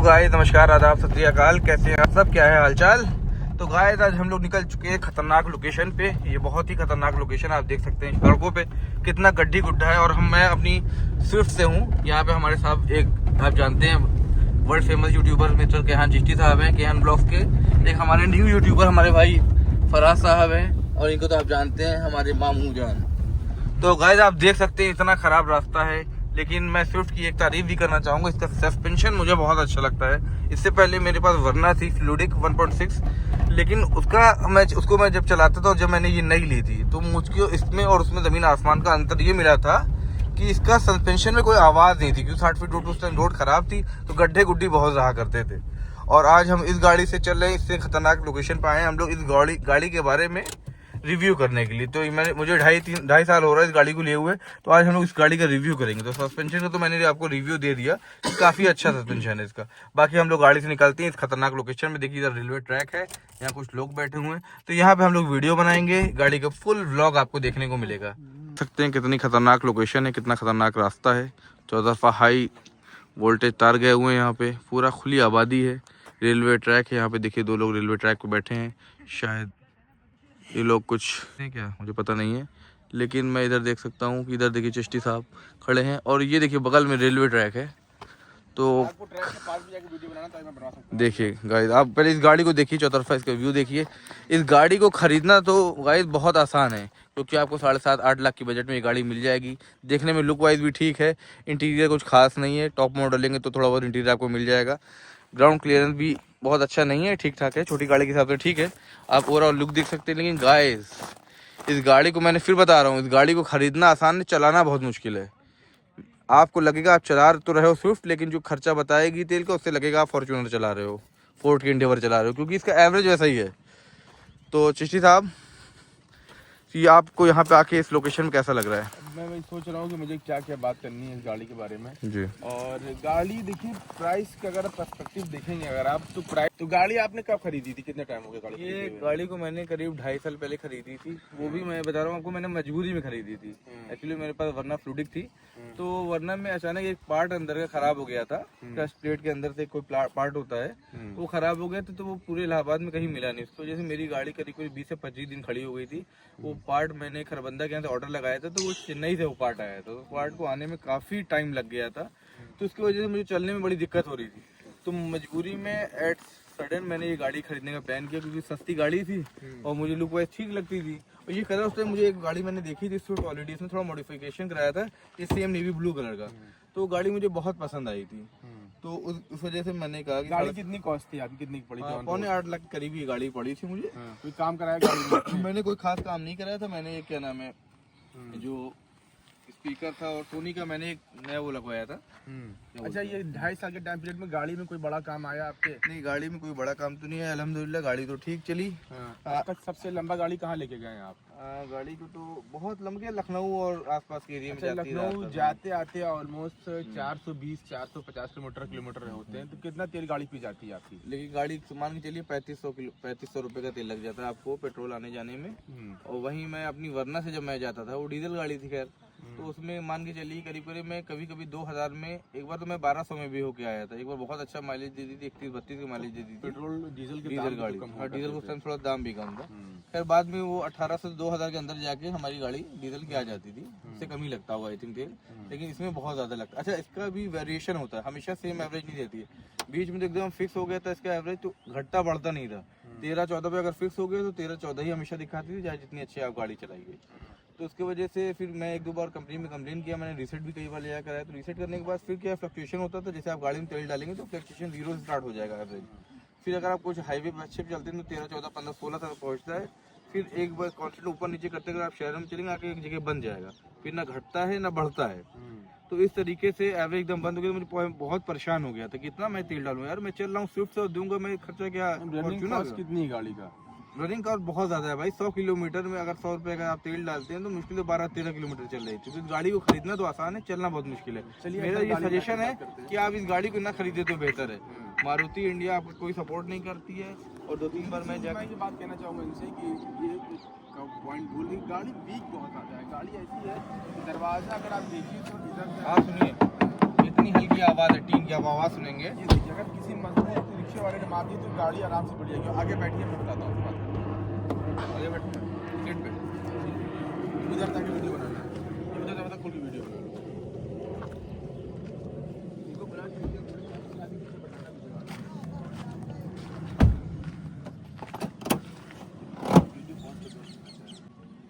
Guys नमस्कार, आदाब, सत श्री अकाल। कैसे हैं आप सब? क्या है हालचाल? तो गाइस आज हम लोग निकल चुके हैं खतरनाक लोकेशन पे। ये बहुत ही खतरनाक लोकेशन आप देख सकते हैं सड़कों पे कितना गड्ढी गुड्ढा है। और मैं अपनी स्विफ्ट से हूँ। यहाँ पे हमारे साहब एक आप जानते हैं world famous YouTuber mister Kehan Chishti Sahab हैं, केहान ब्लॉग्स के। एक हमारे न्यू यूट्यूबर हमारे भाई फराज साहब हैं, और इनको तो आप जानते हैं हमारे मामू जान। तो गाइस आप देख सकते हैं इतना खराब रास्ता है, लेकिन मैं स्विफ्ट की एक तारीफ भी करना चाहूंगा। इसका सस्पेंशन मुझे बहुत अच्छा लगता है। इससे पहले मेरे पास वरना थी फ्लूडिक 1.6, लेकिन उसको मैं जब चलाता था, जब मैंने ये नई ली थी, तो मुझको इसमें और उसमें जमीन आसमान का अंतर ये मिला था कि इसका सस्पेंशन में कोई आवाज नहीं थी, क्योंकि 60 फीट रोड उस टाइम रोड खराब थी, तो गड्ढे गुड्ढी बहुत रहा करते थे। और आज हम इस गाड़ी से चल रहे हैं, इससे खतरनाक लोकेशन पर आए हैं हम लोग इस गाड़ी के बारे में रिव्यू करने के लिए। तो मुझे ढाई साल हो रहा है इस गाड़ी को लिए हुए, तो आज हम लोग इस गाड़ी का रिव्यू करेंगे। तो सस्पेंशन का तो मैंने आपको रिव्यू दे दिया कि काफी अच्छा सस्पेंशन है इसका। बाकी हम लोग गाड़ी से निकलते हैं इस खतरनाक लोकेशन में। देखिए इधर रेलवे ट्रैक है, यहाँ कुछ लोग बैठे हुए हैं, तो यहाँ पे हम लोग वीडियो बनाएंगे। गाड़ी का फुल व्लॉग आपको देखने को मिलेगा। देख सकते हैं कितनी खतरनाक लोकेशन है, कितना खतरनाक रास्ता है। 14 हाई वोल्टेज तार गए हुए हैं यहाँ पे, पूरा खुली आबादी है। रेलवे ट्रैक है यहाँ पे, देखिए 2 लोग रेलवे ट्रैक पे बैठे हैं। शायद ये लोग कुछ नहीं, क्या मुझे पता नहीं है, लेकिन मैं इधर देख सकता हूँ कि इधर देखिए चिश्ती साहब खड़े हैं, और ये देखिए बगल में रेलवे ट्रैक है। तो देखिए गाइस आप पहले इस गाड़ी को देखिए, चौतरफा इसका व्यू देखिए। इस गाड़ी को खरीदना तो गाइस बहुत आसान है, क्योंकि आपको 7.5-8 लाख की बजट में ये गाड़ी मिल जाएगी। देखने में लुक वाइज भी ठीक है, इंटीरियर कुछ खास नहीं है। टॉप मॉडल लेंगे तो थोड़ा बहुत इंटीरियर आपको मिल जाएगा। ग्राउंड क्लियरेंस भी बहुत अच्छा नहीं है, ठीक ठाक है, छोटी गाड़ी के हिसाब से ठीक है। आप ओवरऑल लुक देख सकते हैं। लेकिन गाइस इस गाड़ी को मैंने फिर बता रहा हूँ, इस गाड़ी को खरीदना आसान है, चलाना बहुत मुश्किल है। आपको लगेगा आप चला तो रहे हो स्विफ्ट, लेकिन जो खर्चा बताएगी तेल का, उससे लगेगा आप फॉर्च्यूनर चला रहे हो, फोर्ड की एंडेवर चला रहे हो, क्योंकि इसका एवरेज वैसा ही है। तो चिश्ती साहब कि आपको यहाँ पे आके इस लोकेशन में कैसा लग रहा है? मैं वही सोच रहा हूँ कि मुझे क्या क्या बात करनी है इस गाड़ी के बारे में जी। और गाड़ी देखिए, प्राइस का अगर पर्सपेक्टिव देखेंगे अगर आप, तो प्राइस तो गाड़ी आपने कब खरीदी थी, कितने टाइम हो गया गाड़ी? ये गाड़ी को मैंने करीब 2.5 साल पहले खरीदी थी। वो भी मैं बता रहा हूँ आपको, मैंने मजबूरी में खरीदी थी। एक्चुअली मेरे पास वरना फ्लूडिक थी, तो वरना में अचानक एक पार्ट अंदर का खराब हो गया था। क्लच प्लेट के अंदर से कोई पार्ट होता है, वो खराब हो गया था, तो वो पूरे इलाहाबाद में कहीं मिला नहीं। उसकी वजह से मेरी गाड़ी करीब 20 से 25 दिन खड़ी हो गई थी। वो पार्ट मैंने खरबंदा के यहाँ से ऑर्डर लगाया था, तो वो चेन्नई से वो पार्ट आया था, तो पार्ट को आने में काफी टाइम लग गया था। तो उसकी वजह से मुझे चलने में बड़ी दिक्कत हो रही थी। तो मजबूरी में एट सडन मैंने ये गाड़ी खरीदने का प्लान किया, क्योंकि सस्ती गाड़ी थी और मुझे लुक वाइज ठीक लगती थी। और ये कलर उस टाइम मुझे एक गाड़ी मैंने देखी थी स्विफ्ट ऑलरेडी, इसमें थोड़ा मॉडिफिकेशन कराया था, ये सेम नेवी ब्लू कलर का। तो गाड़ी मुझे बहुत पसंद आई थी, तो उस वजह से मैंने कहा कि गाड़ी कितनी कॉस्ट थी आपकी, कितनी पड़ी थी? 7.25 लाख करीब ये गाड़ी पड़ी थी मुझे। कोई काम कराया गाड़ी में? मैंने कोई खास काम नहीं कराया था। मैंने क्या नाम है, जो स्पीकर था और सोनी का मैंने एक नया वो लगवाया था। अच्छा, ये 2.5 साल के टाइम पीरियड में गाड़ी में कोई बड़ा काम आया आपके? नहीं, गाड़ी में कोई बड़ा काम तो नहीं है, अल्हम्दुलिल्लाह गाड़ी तो ठीक चली। आपका सबसे लंबा गाड़ी कहाँ लेके गए हैं आप? गाड़ी को तो बहुत लंबे लखनऊ और आसपास के एरिया में जाती है। लखनऊ जाते आते ऑलमोस्ट 420-450 किलोमीटर होते हैं, तो कितना तेल गाड़ी पी जाती है आपकी? लेकिन गाड़ी मान के चलिए 3500 रुपए का तेल लग जाता है आपको पेट्रोल आने जाने में। और वहीं मैं अपनी वरना से जब मैं जाता था, वो डीजल गाड़ी थी खैर, तो उसमें मान के चलिए करीब मैं कभी 2000 में, एक बार तो मैं 1200 में भी होके आया था। एक बार बहुत अच्छा माइलेज दे दी थी, 31-32 की माइलेज दे दी थी। पेट्रोल डीजल गाड़ी, हाँ डीजल उस टाइम थोड़ा दाम भी कम था। फिर बाद में वो 18 से 2000 के अंदर जाके हमारी गाड़ी डीजल की आ जाती थी। इससे कम ही लगता हुआ आई थिंक तेल, लेकिन इसमें बहुत ज्यादा लगता है। अच्छा, इसका भी वेरिएशन होता है, हमेशा सेम एवरेज नहीं देती है। बीच में तो एकदम फिक्स हो गया था इसका एवरेज, तो घटता बढ़ता नहीं था। 13-14 पे अगर फिक्स हो गया तो 13-14 ही हमेशा दिखाती थी, चाहे जितनी अच्छी आप गाड़ी चलाइए। तो उसकी वजह से फिर मैं 1-2 बार कंपनी में कंप्लेन किया, मैंने रीसेट भी कई बार लिया कराया। तो रीसेट करने के बाद फिर क्या फ्लक्चुएशन होता था, जैसे आप गाड़ी में तेल डालेंगे तो फ्लक्चुएशन 0 से स्टार्ट हो जाएगा एवरेज। फिर अगर आप कुछ हाईवे पर अच्छे चलते हैं तो 13-14-15-16 तक पहुंचता है। फिर एक बार कॉन्स्टेंट ऊपर नीचे करते अगर आप शहर में चलेंगे, आके एक जगह बन जाएगा, फिर ना घटता है ना बढ़ता है। तो इस तरीके से एवरेज एकदम बंद हो गया। मुझे बहुत परेशान हो गया था, कितना मैं तेल डालूं यार, मैं चल रहा हूँ स्विफ्ट से, दूंगा मैं खर्चा क्या? कितनी गाड़ी का रनिंग कॉस्ट बहुत ज्यादा है भाई। 100 किलोमीटर में अगर 100 रुपए का आप तेल डालते हैं तो मुश्किल से 12-13 किलोमीटर चल रही है। क्योंकि गाड़ी को खरीदना तो आसान है, चलना बहुत मुश्किल है। मेरा ये सजेशन है कि आप इस गाड़ी को ना खरीदे तो बेहतर है। मारुति इंडिया आपको कोई सपोर्ट नहीं करती है, और 2-3 बार मैं ये बात कहना चाहूँगा इनसे कि ये पॉइंट भूल गई, गाड़ी वीक बहुत आता है। गाड़ी ऐसी है कि दरवाजा अगर आप देखिए तो इधर आप सुनिए, कितनी हल्की आवाज है, टीन की आवाज सुनेंगे। ये देखिए, अगर किसी मजबूत रिक्शे वाले ने मार दी तो गाड़ी आराम से बढ़ जाएगी। आगे बैठिए, मैं बताता हूँ बात। आगे बैठो सीट पे। उधर तक वीडियो बनाना है, उधर तक खुल की वीडियो बनाना।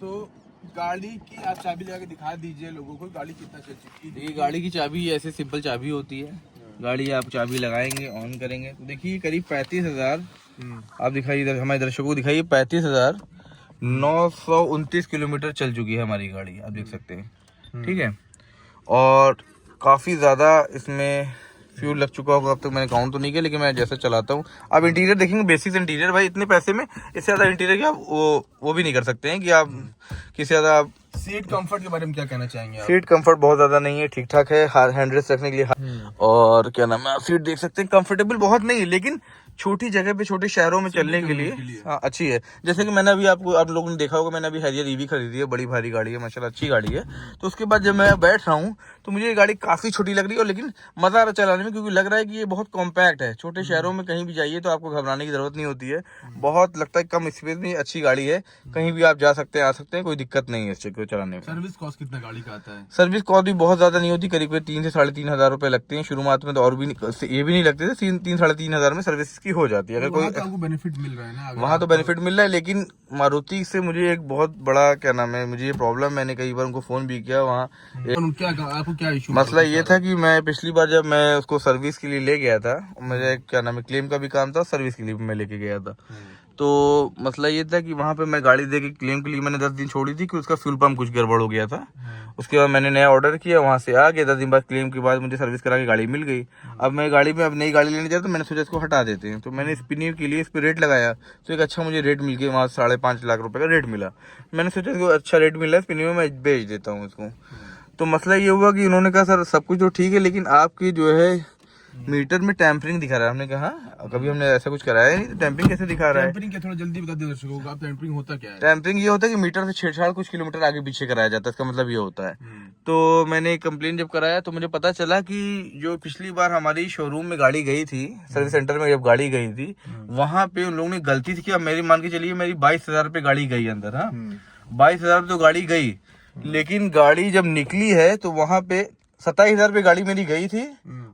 तो गाड़ी की आप चाबी लगा के दिखा दीजिए लोगों को, गाड़ी कितना चल चुकी है। देखिए गाड़ी की चाबी ऐसे सिंपल चाबी होती है। गाड़ी आप चाबी लगाएंगे, ऑन करेंगे तो देखिए करीब 35,000, आप दिखाइए इधर, हमारे दर्शकों को दिखाइए, 35,929 किलोमीटर चल चुकी है हमारी गाड़ी, आप देख सकते हैं। ठीक है, और काफ़ी ज़्यादा इसमें फ्यूल लग चुका होगा। अब तक मैंने काउंट तो नहीं किया, लेकिन मैं जैसे चलाता हूँ। आप इंटीरियर देखेंगे, बेसिक इंटीरियर भाई, इतने पैसे में इससे ज़्यादा इंटीरियर की आप वो भी नहीं कर सकते हैं कि आप किसी ज़्यादा। आप सीट कंफर्ट के बारे में क्या कहना चाहेंगे आप? सीट कंफर्ट बहुत ज़्यादा नहीं है, ठीक ठाक है, हैंड रेस्ट रखने के लिए। और क्या नाम है, आप सीट देख सकते हैं, कंफर्टेबल बहुत नहीं है, लेकिन छोटी जगह पे, छोटे शहरों में चलने के लिए हाँ अच्छी है। जैसे कि मैंने अभी आप लोगों ने देखा होगा, मैंने अभी हैरियर ईवी खरीदी है, बड़ी भारी गाड़ी है माशाल्लाह, अच्छी गाड़ी है। तो उसके बाद जब मैं बैठ रहा हूँ तो मुझे ये गाड़ी काफ़ी छोटी लग रही है, लेकिन मज़ा आ रहा है चलाने में, क्योंकि लग रहा है कि ये बहुत कॉम्पैक्ट है। छोटे शहरों में कहीं भी जाइए तो आपको घबराने की ज़रूरत नहीं होती है, बहुत लगता है कम स्पेस में अच्छी गाड़ी है, कहीं भी आप जा सकते हैं, आ सकते हैं, कोई दिक्कत नहीं है इस चीज़ को चलाने में। सर्विस कॉस्ट कितना गाड़ी का आता है? सर्विस कॉस्ट भी बहुत ज़्यादा नहीं होती, करीब 3 से 3,500 रुपये लगते हैं शुरुआत में, तो और भी ये भी नहीं लगते थे, 3-3,500 में सर्विस की हो जाती है। अगर कोई आपको बेनिफिट मिल रहा है ना, वहाँ तो बेनिफिट मिल रहा है, लेकिन मारुति से मुझे एक बहुत बड़ा क्या नाम है, मुझे ये प्रॉब्लम, मैंने कई बार उनको फ़ोन भी किया वहाँ। आपको क्या इशू? मसला ये था कि मैं पिछली बार जब मैं उसको सर्विस के लिए ले गया था, मुझे क्या नाम है, क्लेम का भी काम था, सर्विस के लिए भी मैं लेके गया था। तो मसला ये था कि वहाँ पे मैं गाड़ी दे के क्लेम के लिए मैंने 10 दिन छोड़ी थी कि उसका फ्यूल पंप कुछ गड़बड़ हो गया था। उसके बाद मैंने नया ऑर्डर किया, वहाँ से आ गया, 10 दिन बाद क्लेम के बाद मुझे सर्विस करा के गाड़ी मिल गई। अब मैं गाड़ी में अब नई गाड़ी लेने जा रहा, तो मैंने सोचा इसको हटा देते हैं, तो मैंने स्पिनिंग के लिए इस पर रेट लगाया, तो एक अच्छा मुझे रेट मिल गया, वहाँ 5.5 लाख रुपए का रेट मिला। मैंने सोचा इसको अच्छा रेट मिला है, स्पिनिंग में मैं बेच देता हूँ इसको। तो मसला ये हुआ कि उन्होंने कहा सर सब कुछ तो ठीक है, लेकिन आपकी जो है मीटर में टैंपरिंग दिखा रहा है। हमने कहा कभी हमने ऐसा कुछ कराया नहीं, तो टैंपरिंग कैसे दिखा रहा है? टैंपरिंग क्या, थोड़ा जल्दी बता दे दर्शकों को, आप टैंपरिंग होता क्या है? टैंपरिंग ये होता है कि मीटर से छेड़छाड़ कुछ किलोमीटर आगे पीछे कराया जाता है, इसका मतलब ये होता है। तो मैंने कंप्लेन जब कराया तो मुझे पता चला कि जो पिछली बार हमारी शोरूम में गाड़ी गई थी, सर्विस सेंटर में जब गाड़ी गई थी, वहां पे उन लोगों ने गलती थी कि अब मेरी मान के चलिए मेरी 22,000 रुपये गाड़ी गई अंदर। हाँ 22,000 तो गाड़ी गई, लेकिन गाड़ी जब निकली है तो वहां पे 27,000 रुपये गाड़ी मेरी गई थी,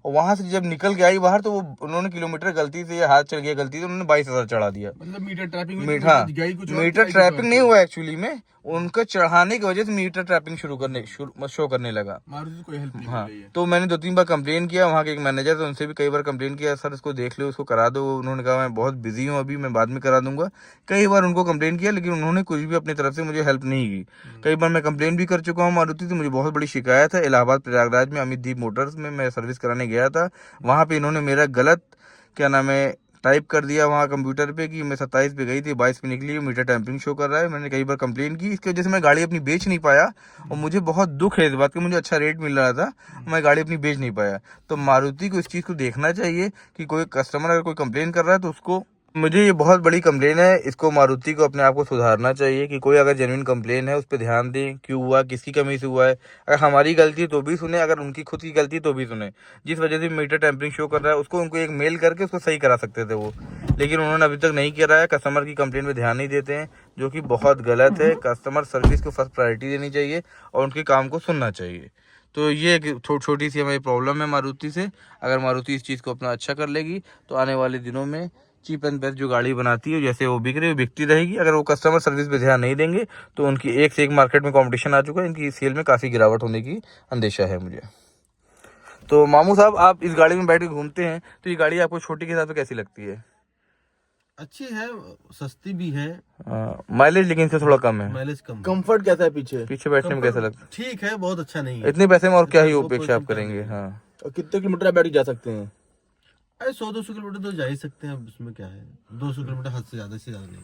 और वहां से जब निकल के आई बाहर तो वो उन्होंने किलोमीटर गलती से, हाथ चल गया गलती से, उन्होंने 22,000 चढ़ा दिया। मतलब मीटर ट्रैपिंग मीटर ट्रैपिंग नहीं हुआ एक्चुअली में, उनका चढ़ाने की वजह से मीटर ट्रैपिंग शो करने लगा। मारुति कोई हेल्प नहीं हाँ, कर रही है। तो मैंने 2-3 बार कंप्लेन किया, वहाँ के एक मैनेजर थे, उनसे भी कई बार कंप्लेन किया, सर इसको देख लो, इसको करा दो। उन्होंने कहा मैं बहुत बिजी हूँ अभी, मैं बाद में करा दूंगा। कई बार उनको कंप्लेन किया, लेकिन उन्होंने कुछ भी अपनी तरफ से मुझे हेल्प नहीं की। कई बार मैं कंप्लेन भी कर चुका हूँ मारुति से, मुझे बहुत बड़ी शिकायत है। इलाहाबाद प्रयागराज में अमित दीप मोटर्स में मैं सर्विस कराने गया था, वहाँ पे इन्होंने मेरा गलत क्या नाम है टाइप कर दिया वहाँ कंप्यूटर पे कि मैं 27 पे गई थी, 22 पे निकली, मीटर टैंपरिंग शो कर रहा है। मैंने कई बार कंप्लेन की, इसकी वजह से मैं गाड़ी अपनी बेच नहीं पाया, और मुझे बहुत दुख है इस बात का, मुझे अच्छा रेट मिल रहा था, मैं गाड़ी अपनी बेच नहीं पाया। तो मारुति को इस चीज़ को देखना चाहिए कि कोई कस्टमर अगर कोई कंप्लेन कर रहा है तो उसको, मुझे ये बहुत बड़ी कंप्लेन है, इसको मारुति को अपने आप को सुधारना चाहिए कि कोई अगर जेन्युइन कंप्लेन है उस पर ध्यान दें, क्यों हुआ, किसकी कमी से हुआ है। अगर हमारी गलती तो भी सुने, अगर उनकी खुद की गलती तो भी सुने। जिस वजह से मीटर टैंपरिंग शो कर रहा है उसको उनको एक मेल करके उसको सही करा सकते थे वो, लेकिन उन्होंने अभी तक नहीं कराया। कस्टमर की कंप्लेन पे ध्यान नहीं देते हैं, जो कि बहुत गलत है। कस्टमर सर्विस को फर्स्ट प्रायोरिटी देनी चाहिए और उनके काम को सुनना चाहिए। तो ये छोटी सी हमारी प्रॉब्लम है मारुति से। अगर मारुति इस चीज़ को अपना अच्छा कर लेगी तो आने वाले दिनों में चीप एंड बेस्ट जो गाड़ी बनाती है, जैसे वो बिक रही है, बिकती रहेगी। अगर वो कस्टमर सर्विस पे ध्यान नहीं देंगे तो उनकी एक से एक मार्केट में कंपटीशन आ चुका है, इनकी सेल में काफ़ी गिरावट होने की अंदेशा है मुझे। तो मामू साहब, आप इस गाड़ी में बैठ के घूमते हैं, तो ये गाड़ी आपको छोटी के हिसाब से कैसी लगती है? अच्छी है, सस्ती भी है। माइलेज लेकिन इससे थोड़ा कम है। माइलेज कम। कंफर्ट कैसा है पीछे? पीछे बैठने में कैसा लगता है? ठीक है, बहुत अच्छा नहीं है। इतने पैसे में और क्या ही अपेक्षा आप करेंगे। हाँ, और कितने किलोमीटर आप बैठ के जा सकते हैं? अरे 100-200 किलोमीटर तो जा ही सकते हैं, अब उसमें क्या है, 200 किलोमीटर हद से ज्यादा नहीं।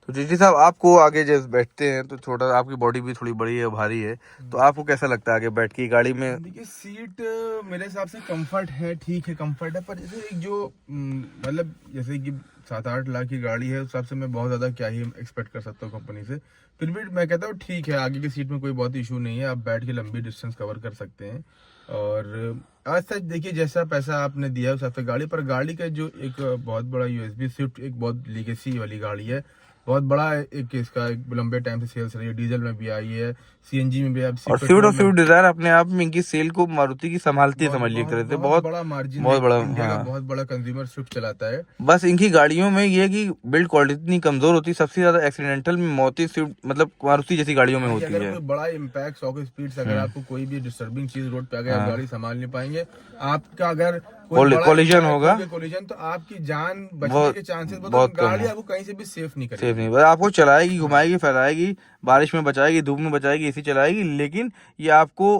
तो जीजी साहब, आपको आगे जैसे बैठते हैं तो छोटा, आपकी बॉडी भी थोड़ी बड़ी है, भारी है, तो आपको कैसा लगता है आगे बैठ के गाड़ी में? देखिए सीट मेरे हिसाब से कंफर्ट है, ठीक है कंफर्ट है, पर जैसे एक जो मतलब जैसे कि 7-8 लाख की गाड़ी है, उस हिसाब से मैं बहुत ज़्यादा क्या ही एक्सपेक्ट कर सकता हूँ कंपनी से। फिर भी मैं कहता हूँ ठीक है, आगे की सीट में कोई बहुत इशू नहीं है, आप बैठ के लंबी डिस्टेंस कवर कर सकते हैं। और आज तक देखिए जैसा पैसा आपने दिया उस हिसाब से गाड़ी पर, गाड़ी का जो एक बहुत बड़ा यूएसबी स्विफ्ट एक बहुत लीगेसी वाली गाड़ी है, बहुत बड़ा एक इसका एक लंबे टाइम से सेल्स रही है, डीजल में भी आई है, सीएनजी में भी अब और स्विफ्ट और स्विफ्ट डिजायर अपने आप में इनकी सेल को मारुति की संभालती है, समझ लीजिए एक तरह से। बहुत बड़ा मार्जिन, बहुत बड़ा, इंडिया का हाँ। बहुत बड़ा कंज्यूमर स्विफ्ट चलाता है। बस इनकी गाड़ियों में ये है कि बिल्ड क्वालिटी इतनी कमजोर होती है, सबसे ज्यादा एक्सीडेंटल में मौतें स्विफ्ट मतलब मारुति जैसी गाड़ियों में होती अगर है। कोई बड़ा इम्पैक्ट 100 की स्पीड से अगर आपको कोई भी डिस्टर्बिंग चीज रोड पे आ गया, आप गाड़ी संभाल नहीं पाएंगे, आपका अगर कोलिजन होगा, कोलिजन, तो आपकी जान बचने के चांसेस बहुत कम गाड़ी है। आपको कहीं से भी सेफ नहीं करेगी। सेफ नहीं, बस आपको चलाएगी, घुमाएगी, फैलाएगी, बारिश में बचाएगी, धूप में बचाएगी, एसी चलाएगी, लेकिन ये आपको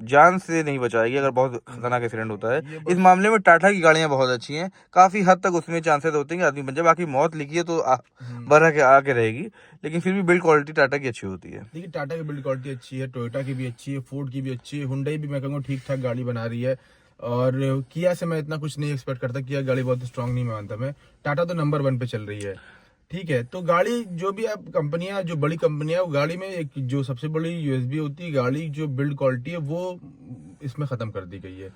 जान से नहीं बचाएगी अगर बहुत खतरनाक एक्सीडेंट होता है। इस मामले में टाटा की गाड़ियां बहुत अच्छी हैं, काफी हद तक उसमें चांसेस होते हैं कि आदमी बच जाए। बाकी मौत लिखी है तो बरह के आके रहेगी, लेकिन फिर भी बिल्ड क्वालिटी टाटा की अच्छी होती है। देखिए टाटा की बिल्ड क्वालिटी अच्छी है, टोयोटा की भी अच्छी है, फोर्ड की भी अच्छी है, हुंडई भी मैं कहूँगा ठीक ठाक गाड़ी बना रही है। और किया से मैं इतना कुछ नहीं एक्सपेक्ट करता, किया गाड़ी बहुत स्ट्रांग नहीं मानता मैं। टाटा तो नंबर 1 पे चल रही है, ठीक है। तो गाड़ी जो भी आप कंपनियां, जो बड़ी कंपनियां, वो गाड़ी में एक जो सबसे बड़ी यूएसबी होती है, गाड़ी जो बिल्ड क्वालिटी है वो इसमें खत्म कर दी गई है।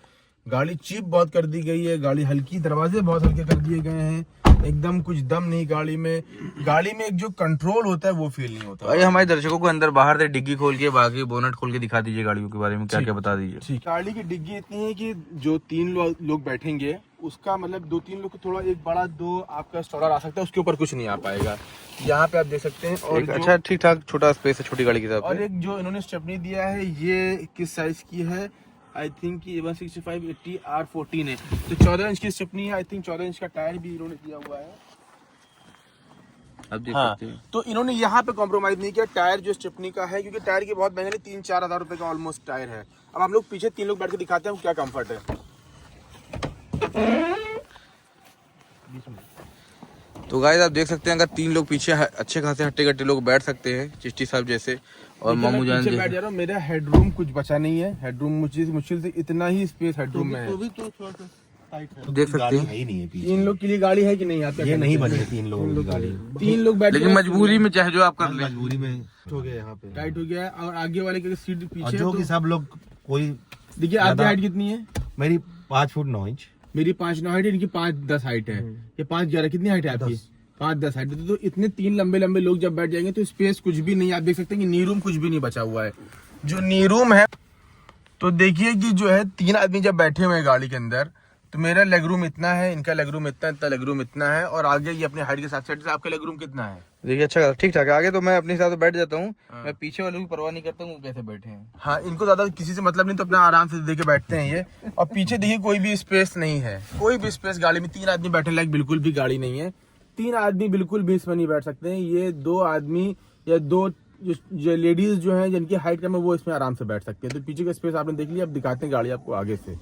गाड़ी चीप बहुत कर दी गई है, गाड़ी हल्की, दरवाजे बहुत हल्के कर दिए गए हैं, एकदम कुछ दम नहीं गाड़ी में। गाड़ी में एक जो कंट्रोल होता है वो फील नहीं होता। अरे हमारे दर्शकों को अंदर बाहर से डिग्गी खोल के, बाकी बोनट खोल के दिखा दीजिए गाड़ियों के बारे में, क्या क्या बता दीजिए। ठीक, गाड़ी की डिग्गी इतनी है कि जो 3 लोग बैठेंगे उसका मतलब 2-3 लोग को थोड़ा एक बड़ा 2 आपका स्टॉलर आ सकता है, उसके ऊपर कुछ नहीं आ पाएगा। यहाँ पे आप देख सकते हैं। और अच्छा ठीक ठाक छोटा स्पेस है छोटी गाड़ी के हिसाब और से। एक जो इन्होंने स्टेपनी दिया है ये किस साइज की है, आई थिंक ये 165/80 R14 है, तो 14 इंच की स्टेपनी है। आई थिंक 14 इंच का टायर भी इन्होंने दिया हुआ है, अब देख हाँ। सकते हैं। तो इन्होंने यहाँ पे कॉम्प्रोमाइज नहीं किया, टायर जो स्टेपनी का है, क्योंकि टायर की बहुत महंगे 3-4 हज़ार रुपए का ऑलमोस्ट टायर है। अब हम लोग पीछे 3 लोग बैठ के दिखाते हैं क्या कंफर्ट है। तो गाइस आप देख सकते हैं अगर 3 लोग पीछे अच्छे खासे हट्टे कट्टे लोग बैठ सकते हैं, चिश्ती साहब जैसे और मामू जान बैठ जा रहा हूँ, मेरा हेडरूम कुछ बचा नहीं है, हेडरूम मुश्किल से इतना ही स्पेस हेडरूम में है। देख सकते हैं। ही नहीं है पीछे। 3 लोग के लिए गाड़ी है कि नहीं? आप ये नहीं बनी है 3 लोगों की गाड़ी। 3 लोग बैठ, लेकिन मजबूरी में चाहे जो आप कर ले, मजबूरी में हो गया यहाँ पे टाइट हो गया है। और आगे वाले की सीट पीछे और है, जो तो कि सब लोग कोई देखिए आपकी हाइट कितनी है? मेरी 5 फुट 9 इंच, मेरी 5'9" हाइट है, इनकी 5'10" हाइट है। ये 5'11" कितनी हाइट है आपकी? 5'10" हाइट है। तो इतने 3 लंबे लंबे लोग जब बैठ जाएंगे तो स्पेस कुछ भी नहीं। आप देख सकते हैं कि नी रूम कुछ भी नहीं बचा हुआ है। जो नी रूम है, तो देखिए कि जो है 3 आदमी जब बैठे हुए हैं गाड़ी के अंदर, तो मेरा लेग रूम इतना है, इनका लेग रूम इतना लेग रूम इतना है, और आगे ये अपने हाइट के साथ साथ आपका लेग रूम कितना है? देखिए अच्छा ठीक ठाक है। आगे तो मैं अपने हिसाब से बैठ जाता हूँ, मैं पीछे वालों की परवाह नहीं करता हूँ वो कैसे बैठे हैं। हाँ, इनको ज्यादा किसी से मतलब नहीं, तो अपना आराम से दे के बैठते हैं ये। और पीछे देखिए कोई भी स्पेस नहीं है, कोई भी स्पेस गाड़ी में 3 आदमी बैठने लायक बिल्कुल भी गाड़ी नहीं है। 3 आदमी बिल्कुल भी इसमें नहीं बैठ सकते हैं। ये 2 आदमी या 2 जो लेडीज जो हैं जिनकी हाइट कम है वो इसमें आराम से बैठ सकते हैं। तो पीछे का स्पेस आपने देख लिया, अब दिखाते हैं गाड़ी आपको आगे से।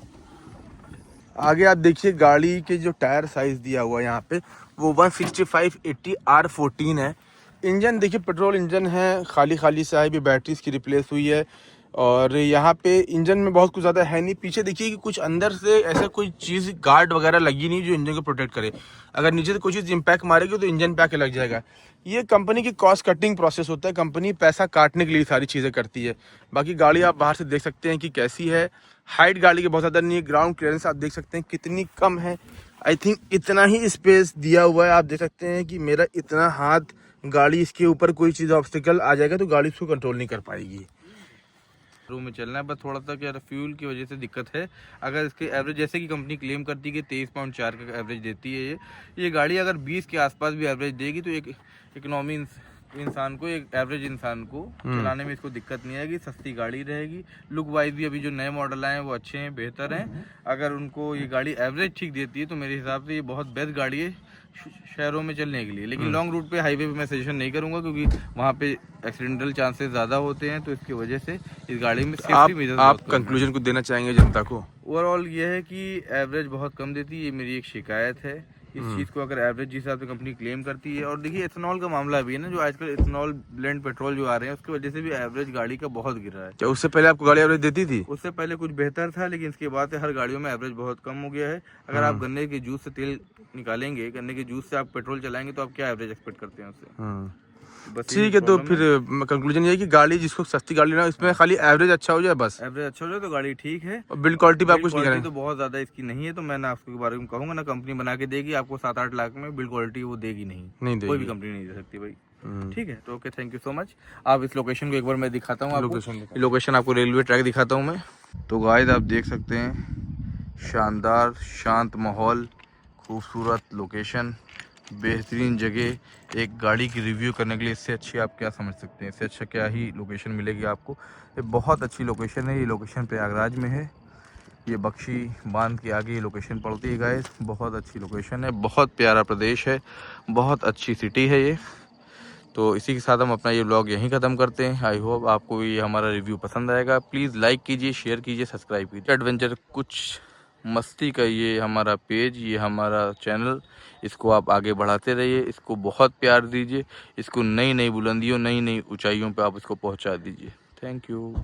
आगे आप देखिए गाड़ी के जो टायर साइज दिया हुआ है यहाँ पे वो 165/80 R14 है। इंजन देखिए पेट्रोल इंजन है, खाली सा है, भी बैटरी इसकी रिप्लेस हुई है। और यहाँ पे इंजन में बहुत कुछ ज़्यादा है नहीं। पीछे देखिए कि कुछ अंदर से ऐसा कोई चीज़ गार्ड वगैरह लगी नहीं जो इंजन को प्रोटेक्ट करे। अगर नीचे से कोई चीज़ इम्पैक्ट मारेगी तो इंजन पे आके लग जाएगा। ये कंपनी की कॉस्ट कटिंग प्रोसेस होता है, कंपनी पैसा काटने के लिए सारी चीज़ें करती है। बाकी गाड़ी आप बाहर से देख सकते हैं कि कैसी है। हाइट गाड़ी की बहुत ज़्यादा नहीं है, ग्राउंड क्लियरेंस आप देख सकते हैं कितनी कम है। आई थिंक इतना ही स्पेस दिया हुआ है। आप देख सकते हैं कि मेरा इतना हाथ गाड़ी, इसके ऊपर कोई चीज़ ऑब्स्टिकल आ जाएगा तो गाड़ी उसको कंट्रोल नहीं कर पाएगी। रूम में चलना है, बस थोड़ा सा क्या फ्यूल की वजह से दिक्कत है। अगर इसके एवरेज जैसे कि कंपनी क्लेम करती है कि 23.4 का एवरेज देती है ये गाड़ी अगर 20 के आसपास भी एवरेज देगी तो एक इकोनॉमी इंसान को, एक एवरेज इंसान को चलाने में इसको दिक्कत नहीं आएगी। सस्ती गाड़ी रहेगी। लुक वाइज भी अभी जो नए मॉडल आए हैं वो अच्छे हैं, बेहतर हैं। अगर उनको ये गाड़ी एवरेज ठीक देती है तो मेरे हिसाब से ये बहुत बेस्ट गाड़ी है शहरों में चलने के लिए। लेकिन लॉन्ग रूट पे, हाईवे पे मैं सजेशन नहीं करूंगा क्योंकि वहाँ पे एक्सीडेंटल चांसेस ज़्यादा होते हैं। तो इसकी वजह से इस गाड़ी में आप कंक्लूजन को देना चाहेंगे जनता को? ओवरऑल ये है कि एवरेज बहुत कम देती है, ये मेरी एक शिकायत है। इस चीज़ को अगर एवरेज जिस हिसाब से कंपनी क्लेम करती है, और देखिए इथेनॉल का मामला भी है ना, जो आजकल इथेनॉल ब्लेंड पेट्रोल जो आ रहे हैं उसकी वजह से भी एवरेज गाड़ी का बहुत गिर रहा है। क्या उससे पहले आपको गाड़ी एवरेज देती थी? उससे पहले कुछ बेहतर था, लेकिन इसके बाद से हर गाड़ियों में एवरेज बहुत कम हो गया है। अगर आप गन्ने के जूस से तेल निकालेंगे, गन्ने के जूस से आप पेट्रोल चलाएंगे तो आप क्या एवरेज एक्सपेक्ट करते हैं उससे? बस ठीक है, तो फिर कंक्लूजन ये है कि गाड़ी जिसको सस्ती गाड़ी ना, इसमें खाली एवरेज अच्छा हो जाए बस, एवरेज अच्छा हो जाए तो गाड़ी ठीक है। और बिल्ड क्वालिटी पे आप कुछ नहीं क्वालिटी करें। तो बहुत ज्यादा इसकी नहीं है, तो मैं ना आपके बारे में कहूंगा ना, कंपनी बना के देगी आपको 7-8 लाख में, बिल्ड क्वालिटी वो देगी नहीं देगी। कोई भी कंपनी नहीं दे सकती भाई। ठीक है, तो okay, thank you so much. आप इस लोकेशन को एक बार मैं दिखाता हूँ आपको, लोकेशन आपको रेलवे ट्रैक दिखाता हूँ मैं। तो गाइस आप देख सकते हैं, शानदार शांत माहौल, खूबसूरत लोकेशन, बेहतरीन जगह। एक गाड़ी की रिव्यू करने के लिए इससे अच्छी आप क्या समझ सकते हैं, इससे अच्छा क्या ही लोकेशन मिलेगी आपको। ये बहुत अच्छी लोकेशन है, ये लोकेशन प्रयागराज में है, ये बख्शी बांध के आगे ये लोकेशन पड़ती है गाइस। बहुत अच्छी लोकेशन है, बहुत प्यारा प्रदेश है, बहुत अच्छी सिटी है ये। तो इसी के साथ हम अपना ये व्लॉग यहीं ख़त्म करते हैं। आई होप आपको ये हमारा रिव्यू पसंद आएगा। प्लीज़ लाइक कीजिए, शेयर कीजिए, सब्सक्राइब कीजिए। एडवेंचर कुछ मस्ती का ये हमारा पेज, ये हमारा चैनल, इसको आप आगे बढ़ाते रहिए, इसको बहुत प्यार दीजिए, इसको नई नई बुलंदियों, नई नई ऊंचाइयों पे आप इसको पहुंचा दीजिए। Thank you.